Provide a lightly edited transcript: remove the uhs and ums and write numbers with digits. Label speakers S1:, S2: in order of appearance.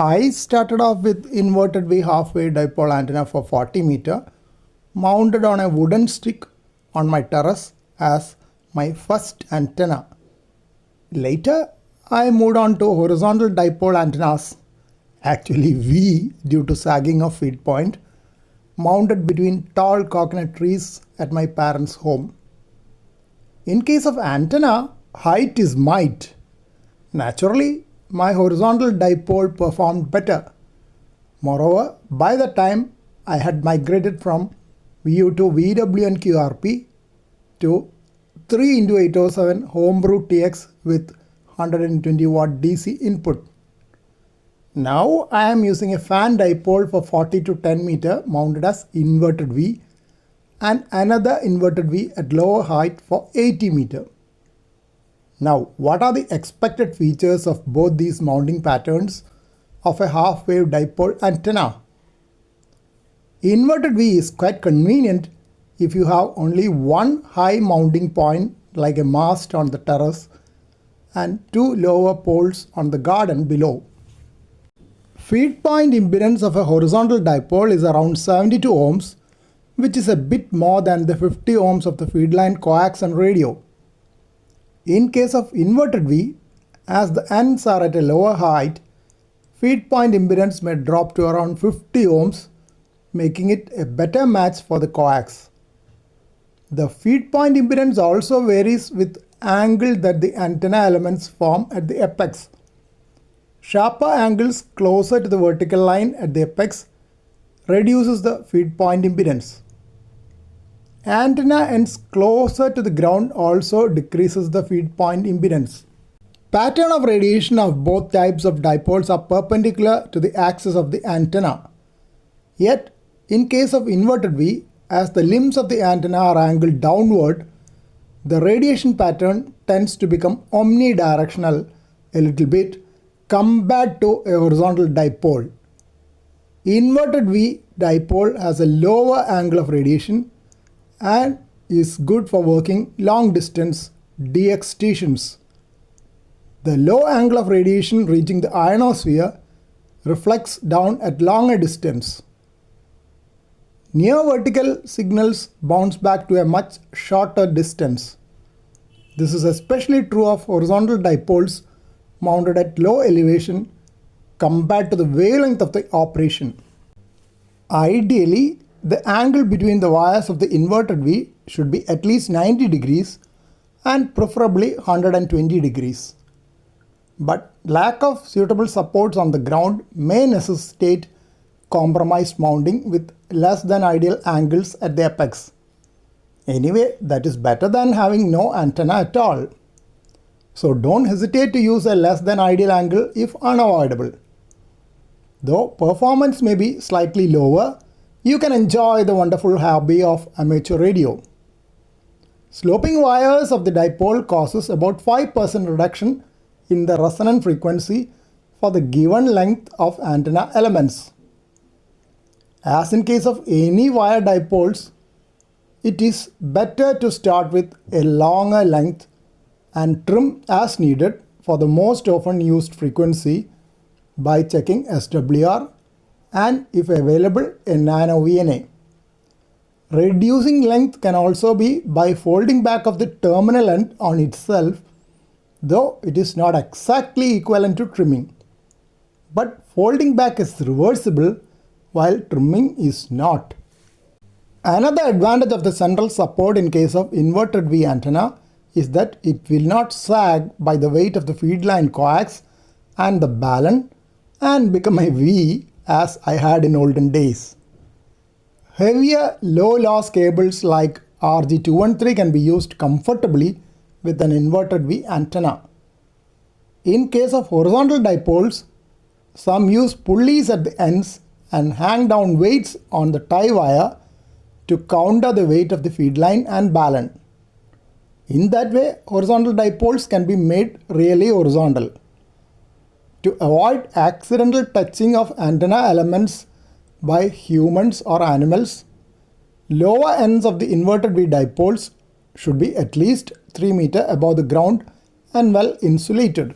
S1: I started off with inverted V half-wave dipole antenna for 40 meter mounted on a wooden stick on my terrace as my first antenna. Later, I moved on to horizontal dipole antennas, actually V due to sagging of feed point, mounted between tall coconut trees at my parents' home. In case of antenna, height is might. Naturally, my horizontal dipole performed better. Moreover, by the time I had migrated from VU to VW and QRP to 3x807 homebrew TX with 120 watt DC input. Now I am using a fan dipole for 40 to 10 meter mounted as inverted V and another inverted V at lower height for 80 meter. Now, what are the expected features of both these mounting patterns of a half-wave dipole antenna? Inverted V is quite convenient if you have only one high mounting point like a mast on the terrace and two lower poles on the garden below. Feed point impedance of a horizontal dipole is around 72 ohms, which is a bit more than the 50 ohms of the feed line coax and radio. In case of inverted V, as the ends are at a lower height, feed point impedance may drop to around 50 ohms, making it a better match for the coax. The feed point impedance also varies with angle that the antenna elements form at the apex. Sharper angles closer to the vertical line at the apex reduces the feed point impedance. Antenna ends closer to the ground also decreases the feed point impedance. Pattern of radiation of both types of dipoles are perpendicular to the axis of the antenna. Yet, in case of inverted V, as the limbs of the antenna are angled downward, the radiation pattern tends to become omnidirectional a little bit compared to a horizontal dipole. Inverted V dipole has a lower angle of radiation and is good for working long distance DX stations. The low angle of radiation reaching the ionosphere reflects down at longer distance. Near vertical signals bounce back to a much shorter distance. This is especially true of horizontal dipoles mounted at low elevation compared to the wavelength of the operation. Ideally, the angle between the wires of the inverted V should be at least 90 degrees and preferably 120 degrees. But lack of suitable supports on the ground may necessitate compromised mounting with less than ideal angles at the apex. Anyway, that is better than having no antenna at all. So don't hesitate to use a less than ideal angle if unavoidable. Though performance may be slightly lower, you can enjoy the wonderful hobby of amateur radio. Sloping wires of the dipole causes about 5% reduction in the resonant frequency for the given length of antenna elements. As in case of any wire dipoles, it is better to start with a longer length and trim as needed for the most often used frequency by checking SWR and if available a nano VNA. Reducing length can also be by folding back of the terminal end on itself, though it is not exactly equivalent to trimming. But folding back is reversible while trimming is not. Another advantage of the central support in case of inverted V antenna is that it will not sag by the weight of the feed line coax and the balun and become a V as I had in olden days. Heavier low loss cables like RG213 can be used comfortably with an inverted V antenna. In case of horizontal dipoles, some use pulleys at the ends and hang down weights on the tie wire to counter the weight of the feed line and balun. In that way, horizontal dipoles can be made really horizontal. To avoid accidental touching of antenna elements by humans or animals, lower ends of the inverted V dipoles should be at least 3 meters above the ground and well insulated.